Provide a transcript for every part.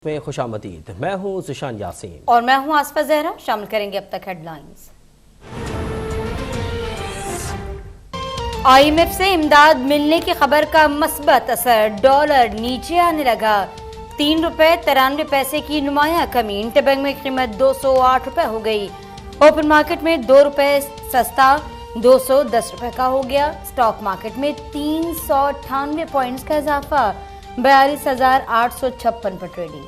में खुशामदीद। मैं हूँ ज़िशान यासीन और मैं हूँ आसफा जहरा। शामिल करेंगे अब तक हेडलाइंस। IMF से इमदाद मिलने की खबर का मस्बत असर, डॉलर नीचे आने लगा। 3 रुपए 93 पैसे की नुमाया कमी, इंटरबैंक में कीमत 208 रुपए हो गई। ओपन मार्केट में 2 रुपए सस्ता 210 रुपए का हो गया। स्टॉक मार्केट में 398 पॉइंट्स का इजाफा, 42,856 पर ट्रेडिंग।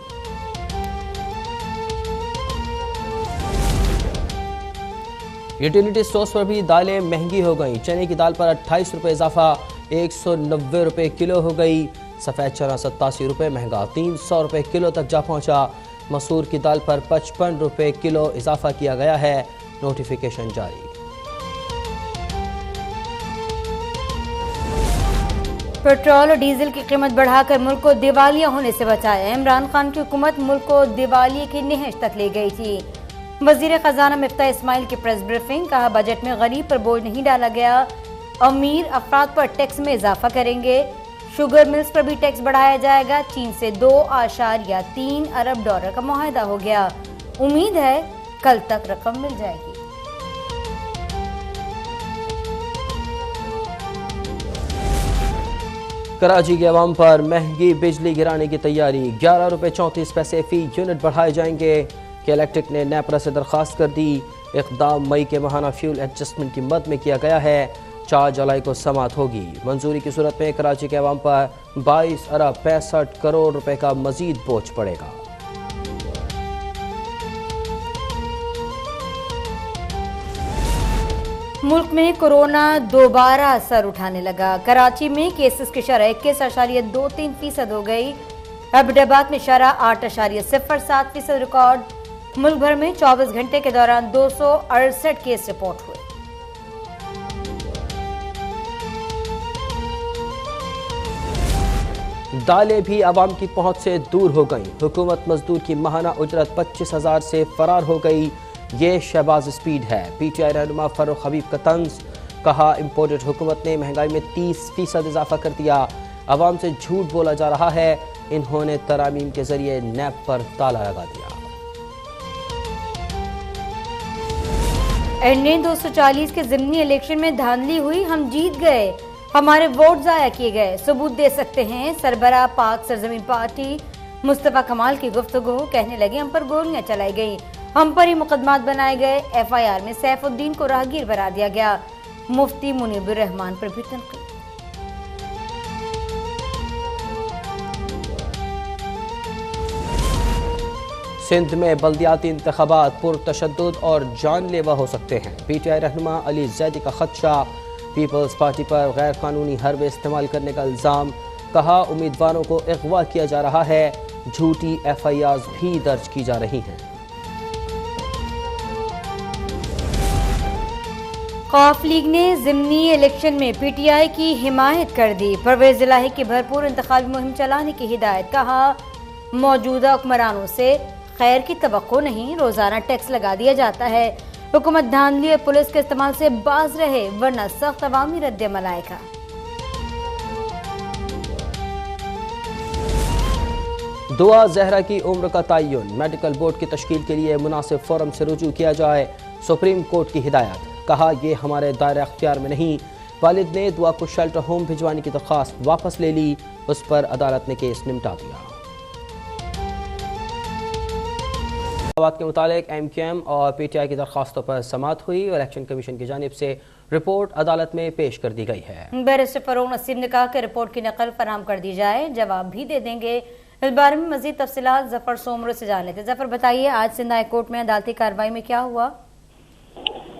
यूटिलिटी स्टोर्स पर भी दालें महंगी हो गई। चने की दाल पर 28 रुपए इजाफा, 190 रुपए किलो हो गई। सफ़ेद चना 87 रुपए महंगा, 300 रुपए किलो तक जा पहुंचा। मसूर की दाल पर 55 रुपए किलो इजाफा किया गया है। नोटिफिकेशन जारी। पेट्रोल और डीजल की कीमत बढ़ाकर मुल्क को दिवालिया होने से बचाया। इमरान खान की हुकूमत मुल्क को दिवालिये की निहज तक ले गई थी। वजीर खजाना मिफ्ता इस्माइल की प्रेस ब्रीफिंग, कहा बजट में गरीब पर बोझ नहीं डाला गया। अमीर अफराद पर टैक्स में इजाफा करेंगे। शुगर मिल्स पर भी टैक्स बढ़ाया जाएगा। चीन से 2.3 अरब डॉलर का मुआहदा हो गया। उम्मीद है कल तक रकम मिल जाएगी। कराची के अवाम पर महंगी बिजली गिराने की तैयारी, 11 रुपए 34 पैसे फी यूनिट बढ़ाए जाएंगे। के इलेक्ट्रिक ने नेपरा से दरख्वास्त कर दी। इक़दाम मई के माहाना फ्यूल एडजस्टमेंट की मद में किया गया है। 4 जुलाई को समाअत होगी। मंजूरी की सूरत में कराची के अवाम पर 22 अरब 65 करोड़ रुपए का मजीद बोझ पड़ेगा। मुल्क में कोरोना दोबारा असर उठाने लगा। कराची में केसेस की शरह 21.23% हो गई। अहमदाबाद में शरह 8.07% रिकॉर्ड। मुल्क भर में 24 घंटे के दौरान 268 केस रिपोर्ट हुए। दालें भी आवाम की पहुंच से दूर हो गईं। हुकूमत मजदूर की माहाना उजरत 25,000 से फरार हो गई। ये शहबाज स्पीड है। PTI रहनुमा फरूख हबीब का तंज, कहा इम्पोर्टेड हुकूमत ने महंगाई में 30% इजाफा कर दिया। आवाम से झूठ बोला जा रहा है। इन्होंने तरामीम के जरिए नैब पर ताला लगा दिया। NA 240 के ज़िमनी इलेक्शन में धांधली हुई, हम जीत गए, हमारे वोट जाया किए गए, सबूत दे सकते हैं। सरबरा पाक सरजमीन पार्टी मुस्तफा कमाल की गुफ्तगू, कहने लगे हम पर गोलियां चलाई गई, हम पर ही मुकदमात बनाए गए। FIR में सैफुद्दीन को राहगीर बना दिया गया। मुफ्ती मुनीबुर रहमान पर भी तनकीद। सिंध में बल्दियाती इंतखाबात पुरतशद्दुद और जानलेवा हो सकते हैं। PTI रहनुमा अली जैदी का खदशा। पीपल्स पार्टी पर गैर कानूनी हरबे इस्तेमाल करने का इल्ज़ाम, कहा उम्मीदवारों को अगवा किया जा रहा है। झूठी FIRs भी दर्ज की जा रही हैं। खौफ लीग ने ज़िमनी इलेक्शन में PTI की हिमायत कर दी। परवेज़ इलाही की भरपूर इंतखाबी मुहिम चलाने की हिदायत, कहा मौजूदा हुक्मरानों से खैर की तवक्को नहीं, रोजाना टैक्स लगा दिया जाता है। हुकूमत धांधली और पुलिस के इस्तेमाल से बाज रहे, वरना सख्त अवामी रद्द-ए-अमल आएगा। दुआ जहरा की उम्र का तयन, मेडिकल बोर्ड की तश्कील के लिए मुनासिब फोरम से रुजू किया जाए। सुप्रीम कोर्ट की हिदायत, कहा यह हमारे दायरे अख्तियार में नहीं। वालिद ने दुआ को शेल्टर होम भिजवाने की दरख्वास्त वापस ले ली, उस पर अदालत ने केस निपटा दिया। बात के मुताबिक MQM और PTI की दरख्वास्तों पर समाअत हुई और इलेक्शन कमीशन की जानिब से रिपोर्ट अदालत में पेश कर दी गई है। बैरिस्टर फरूक नसीम ने कहा कि रिपोर्ट की नकल फराहम कर दी जाए, जवाब भी दे देंगे। इस बारे में मजीद तफसीलात जफर सोमरो से जान लेते। जफर बताइए, आज सिंध हाई कोर्ट में अदालती कार्रवाई में क्या हुआ?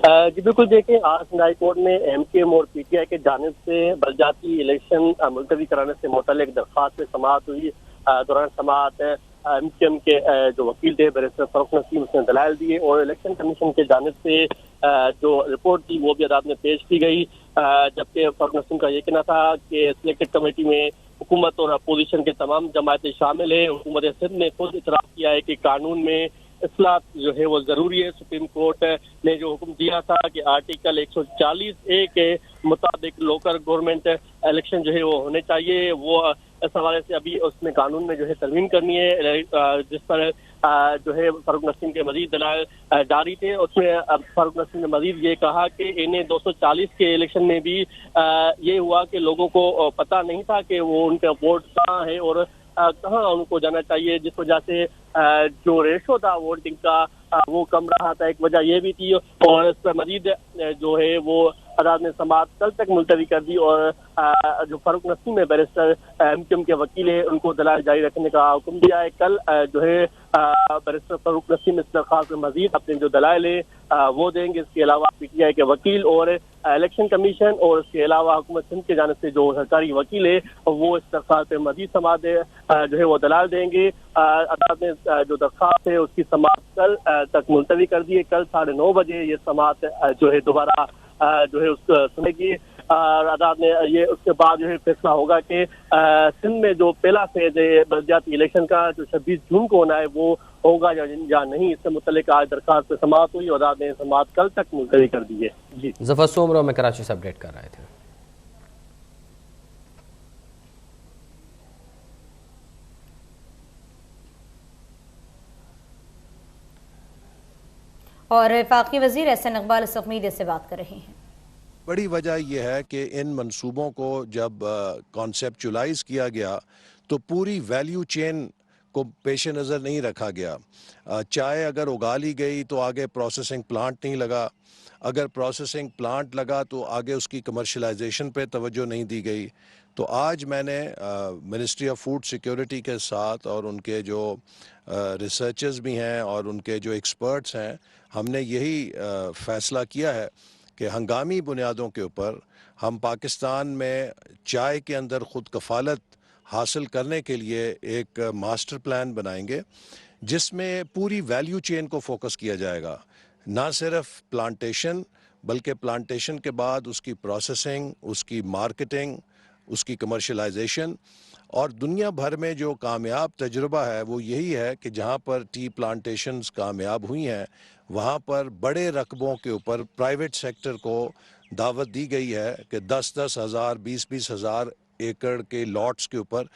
जी बिल्कुल, देखिए आज सिंध हाई कोर्ट में MQM और PTI के जानिब से बलजाती इलेक्शन मुलतवी कराने से मुतल्लिक दरख्वास्त पे समाअत हुई। दौरान समाअत MQM के जो वकील थे बैरिस्टर फरूक नसीम, उसने दलाइल दिए और इलेक्शन कमीशन के जानिब से जो रिपोर्ट थी वो भी अदालत में पेश की गई। जबकि फरूक नसीम का ये कहना था कि सिलेक्टेड कमेटी में हुकूमत और अपोजिशन के तमाम जमातें शामिल है। हुकूमत सिंध ने खुद इतराफ़ किया है कि कानून में इस्लाह जो है वो जरूरी है। सुप्रीम कोर्ट ने जो हुक्म दिया था कि आर्टिकल 140A के मुताबिक लोकल गवर्नमेंट इलेक्शन जो है वो होने चाहिए, वो इस हवाले से अभी उसमें कानून में जो है तरमीम करनी है, जिस पर जो है फारूक नसीम के मजीद दलाल जारी थे। उसमें अब फारूक नसीम ने मजीद ये कहा कि इन्हें 240 के इलेक्शन में भी ये हुआ कि लोगों को पता नहीं था कि वो उनका वोट कहाँ है और कहाँ उनको जाना चाहिए, जिस वजह से जो रेशो था वोटिंग का वो कम रहा था। एक वजह ये भी थी और इस पर मजीद जो है वो अदालत ने समाअत कल तक मुलतवी कर दी और जो फारूक नसीम है बैरिस्टर एमक्यूएम के वकील है उनको दलाल जारी रखने का हुक्म दिया है। कल जो है बैरिस्टर फारूक नसीम इस दरख्वास्त में मजीद अपने जो दलाल है वो देंगे। इसके अलावा पीटीआई के वकील और इलेक्शन कमीशन और इसके अलावा हुकूमत सिंध की जानिब से जो सरकारी वकील है वो इस दरख्वास्त में मजीद समाअत जो है वो दलाल देंगे। अदालत ने जो दरख्वास्त है उसकी समाअत कल तक मुलतवी कर दी है। कल 9:30 बजे ये समाअत जो है दोबारा जो है उसको सुनेगी और अदालत ने ये उसके बाद जो है फैसला होगा कि सिंध में जो पहला फेज है बलदियाती इलेक्शन का जो 26 जून को होना है वो होगा या नहीं। इससे मुतल्लिक आज दरखास्त पे समाअत हुई और अदालत ने समाअत कल तक मुलतवी कर दी है। जी जफर सोमरो में कराची से अपडेट कर रहे थे। और वफाकी वजीर एहसन इकबाल इस वक्त मीडिया से बात कर रहे हैं। बड़ी वजह यह है कि इन मंसूबों को जब कॉन्सेप्चुलाइज किया गया तो पूरी वैल्यू चेन को पेश नज़र नहीं रखा गया। चाय अगर उगा ली गई तो आगे प्रोसेसिंग प्लांट नहीं लगा, अगर प्रोसेसिंग प्लांट लगा तो आगे उसकी कमर्शलाइजेशन पे तवज्जो नहीं दी गई। तो आज मैंने मिनिस्ट्री ऑफ फूड सिक्योरिटी के साथ और उनके जो रिसर्चर्स भी हैं और उनके जो एक्सपर्ट्स हैं, हमने यही फ़ैसला किया है कि हंगामी बुनियादों के ऊपर हम पाकिस्तान में चाय के अंदर ख़ुद कफ़ालत हासिल करने के लिए एक मास्टर प्लान बनाएंगे जिसमें पूरी वैल्यू चेन को फोकस किया जाएगा, ना सिर्फ प्लांटेशन बल्कि प्लांटेशन के बाद उसकी प्रोसेसिंग, उसकी मार्केटिंग, उसकी कमर्शलाइजेशन। और दुनिया भर में जो कामयाब तजुर्बा है वो यही है कि जहाँ पर टी प्लांटेशंस कामयाब हुई हैं वहाँ पर बड़े रकबों के ऊपर प्राइवेट सेक्टर को दावत दी गई है कि 10-10 हज़ार 20-20 हज़ार एकड़ के लॉट्स के ऊपर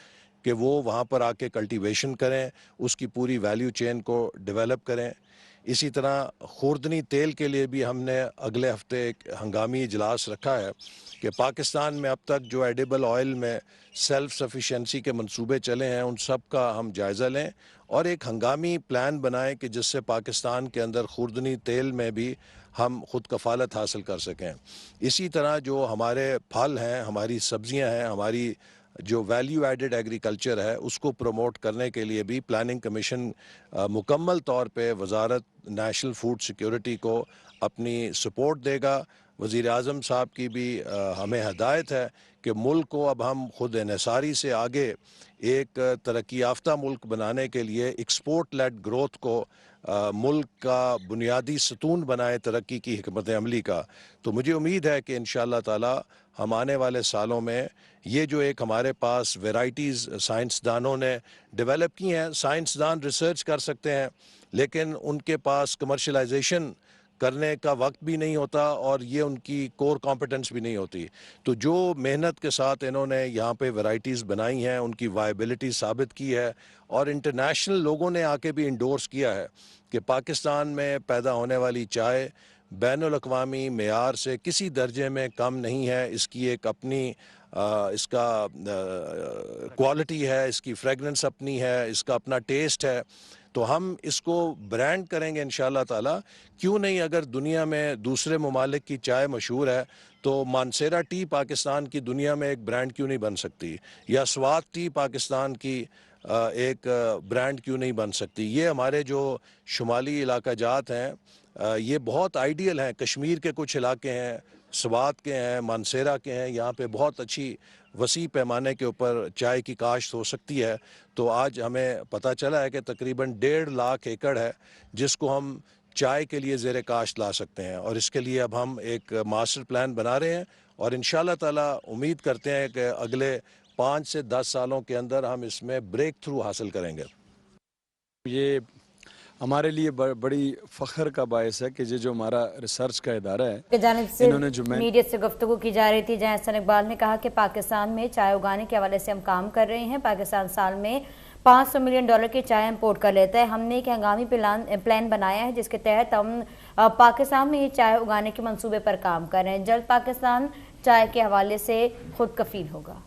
कि वो वहाँ पर आके कल्टीवेशन करें, उसकी पूरी वैल्यू चेन को डेवलप करें। इसी तरह खुर्दनी तेल के लिए भी हमने अगले हफ्ते एक हंगामी इजलास रखा है कि पाकिस्तान में अब तक जो एडिबल ऑयल में सेल्फ सफिशेंसी के मंसूबे चले हैं उन सब का हम जायज़ा लें और एक हंगामी प्लान बनाएं कि जिससे पाकिस्तान के अंदर खुर्दनी तेल में भी हम खुद कफ़ालत हासिल कर सकें। इसी तरह जो हमारे फल हैं, हमारी सब्ज़ियां हैं, हमारी जो वैल्यू एडेड एग्रीकल्चर है उसको प्रमोट करने के लिए भी प्लानिंग कमीशन मुकम्मल तौर पे वजारत नेशनल फूड सिक्योरिटी को अपनी सपोर्ट देगा। वज़ीर आज़म साहब की भी हमें हदायत है कि मुल्क को अब हम खुद इन्हिसारी से आगे एक तरक्की याफ्ता मुल्क बनाने के लिए एक्सपोर्ट लेड ग्रोथ को मुल्क का बुनियादी सतून बनाए तरक्की की हिकमत अमली का। तो मुझे उम्मीद है कि इंशाअल्लाह ताला हम आने वाले सालों में ये जो एक हमारे पास वैराइटीज़ साइंसदानों ने डेवलप की हैं, साइंसदान रिसर्च कर सकते हैं लेकिन उनके पास कमर्शलाइजेशन करने का वक्त भी नहीं होता और ये उनकी कोर कॉम्पिटेंस भी नहीं होती। तो जो मेहनत के साथ इन्होंने यहाँ पे वैराइटीज़ बनाई हैं उनकी वायबिलिटी साबित की है और इंटरनेशनल लोगों ने आके भी इंडोर्स किया है कि पाकिस्तान में पैदा होने वाली चाय बैनुल-अक़वामी मेयार से किसी दर्जे में कम नहीं है। इसकी एक अपनी इसका क्वालिटी है, इसकी फ्रेगरेंस अपनी है, इसका अपना टेस्ट है। तो हम इसको ब्रांड करेंगे इंशाअल्लाह ताला। क्यों नहीं, अगर दुनिया में दूसरे ममालिक की चाय मशहूर है तो मानसेरा टी पाकिस्तान की दुनिया में एक ब्रांड क्यों नहीं बन सकती, या स्वाद टी पाकिस्तान की एक ब्रांड क्यों नहीं बन सकती। ये हमारे जो शुमाली इलाका जात हैं ये बहुत आइडियल हैं। कश्मीर के कुछ इलाके हैं, स्वात के हैं, मानसेरा के हैं, यहाँ पे बहुत अच्छी वसी पैमाने के ऊपर चाय की काश्त हो सकती है। तो आज हमें पता चला है कि तकरीबन 1.5 लाख एकड़ है जिसको हम चाय के लिए ज़ेरे काश्त ला सकते हैं और इसके लिए अब हम एक मास्टर प्लान बना रहे हैं और इंशाअल्लाह ताला उम्मीद करते हैं कि अगले 5 से 10 सालों के अंदर हम इसमें ब्रेक थ्रू हासिल करेंगे। ये हमारे लिए बड़ी फ़ख्र का बायस है कि ये जो हमारा रिसर्च का इदारा है, की जानिब से इन्होंने जो मीडिया से गुफ्तगू की जा रही थी, जहां एहसन इकबाल ने कहा कि पाकिस्तान में चाय उगाने के हवाले से हम काम कर रहे हैं। पाकिस्तान साल में $500 मिलियन की चाय इंपोर्ट कर लेता है। हमने एक हंगामी प्लान बनाया है जिसके तहत हम पाकिस्तान में ही चाय उगाने के मंसूबे पर काम कर रहे हैं। जल्द पाकिस्तान चाय के हवाले से खुद कफील होगा।